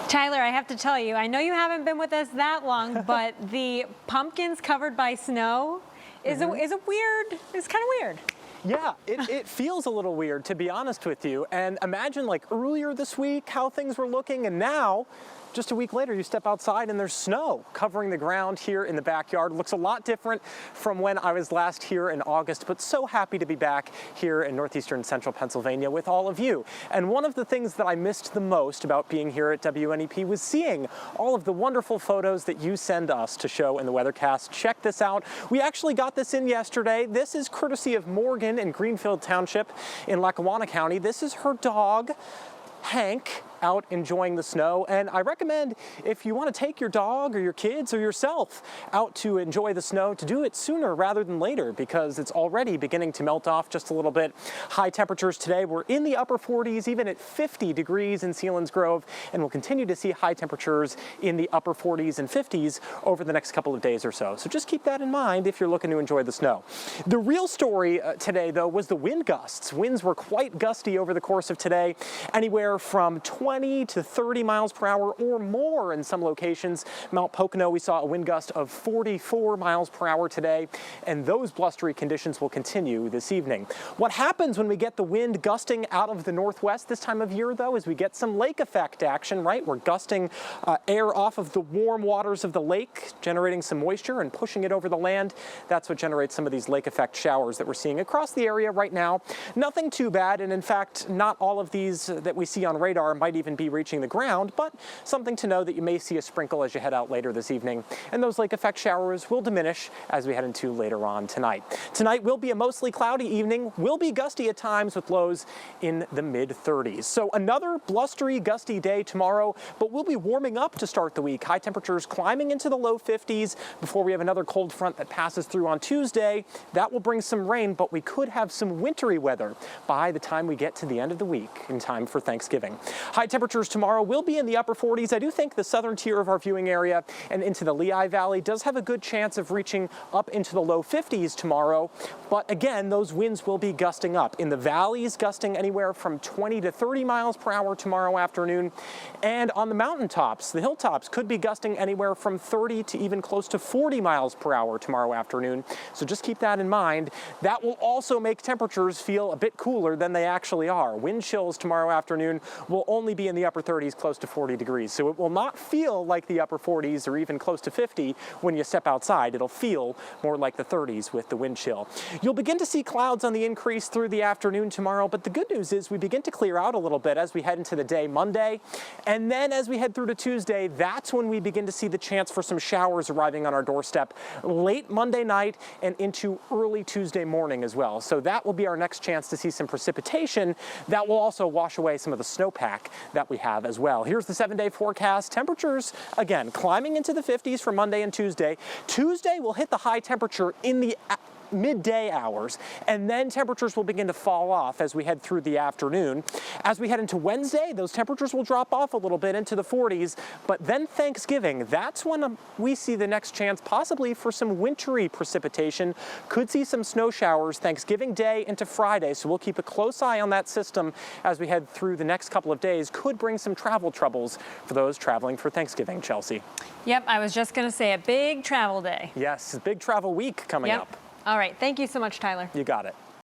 Tyler, I have to tell you, I know you haven't been with us that long, but the pumpkins covered by snow is a weird, it's kind of weird. Yeah, it feels a little weird, to be honest with you. And imagine like earlier this week how things were looking, and now just a week later, you step outside and there's snow covering the ground here in the backyard. Looks a lot different from when I was last here in August, but so happy to be back here in northeastern central Pennsylvania with all of you. And one of the things that I missed the most about being here at WNEP was seeing all of the wonderful photos that you send us to show in the weathercast. Check this out. We actually got this in yesterday. This is courtesy of Morgan in Greenfield Township in Lackawanna County. This is her dog, Hank, out enjoying the snow. And I recommend, if you want to take your dog or your kids or yourself out to enjoy the snow, to do it sooner rather than later, because it's already beginning to melt off just a little bit. High temperatures today, we're in the upper 40s, even at 50 degrees in Selinsgrove, and we'll continue to see high temperatures in the upper 40s and 50s over the next couple of days or so. So just keep that in mind if you're looking to enjoy the snow. The real story today, though, was the wind gusts. Winds were quite gusty over the course of today, anywhere from 20 to 30 miles per hour or more in some locations. Mount Pocono, we saw a wind gust of 44 miles per hour today, and those blustery conditions will continue this evening. What happens when we get the wind gusting out of the northwest this time of year, though, is we get some lake effect action, right? We're gusting air off of the warm waters of the lake, generating some moisture and pushing it over the land. That's what generates some of these lake effect showers that we're seeing across the area right now. Nothing too bad, and in fact, not all of these that we see on radar might even be reaching the ground, but something to know that you may see a sprinkle as you head out later this evening. And those lake effect showers will diminish as we head into later on tonight. Tonight will be a mostly cloudy evening, will be gusty at times with lows in the mid-30s. So another blustery, gusty day tomorrow, but we'll be warming up to start the week. High temperatures climbing into the low 50s before we have another cold front that passes through on Tuesday. That will bring some rain, but we could have some wintry weather by the time we get to the end of the week in time for Thanksgiving. High temperatures tomorrow will be in the upper 40s. I do think the southern tier of our viewing area and into the Lehigh Valley does have a good chance of reaching up into the low 50s tomorrow. But again, those winds will be gusting up. In the valleys, gusting anywhere from 20 to 30 miles per hour tomorrow afternoon. And on the mountaintops, the hilltops could be gusting anywhere from 30 to even close to 40 miles per hour tomorrow afternoon. So just keep that in mind. That will also make temperatures feel a bit cooler than they actually are. Wind chills tomorrow afternoon will only be in the upper 30s, close to 40 degrees. So it will not feel like the upper 40s or even close to 50 when you step outside. It'll feel more like the 30s with the wind chill. You'll begin to see clouds on the increase through the afternoon tomorrow, but the good news is we begin to clear out a little bit as we head into the day Monday. And then as we head through to Tuesday, that's when we begin to see the chance for some showers arriving on our doorstep late Monday night and into early Tuesday morning as well. So that will be our next chance to see some precipitation that will also wash away some of the snowpack that we have as well. Here's the 7-day forecast. Temperatures, again, climbing into the 50s for Monday and Tuesday. Tuesday will hit the high temperature in the midday hours, and then temperatures will begin to fall off as we head through the afternoon. As we head into Wednesday, those temperatures will drop off a little bit into the 40s, but then Thanksgiving, that's when we see the next chance possibly for some wintry precipitation. Could see some snow showers Thanksgiving Day into Friday, so we'll keep a close eye on that system as we head through the next couple of days. Could bring some travel troubles for those traveling for Thanksgiving, Chelsea. Yep, I was just going to say a big travel day. Yes, big travel week coming up. All right, thank you so much, Tyler. You got it.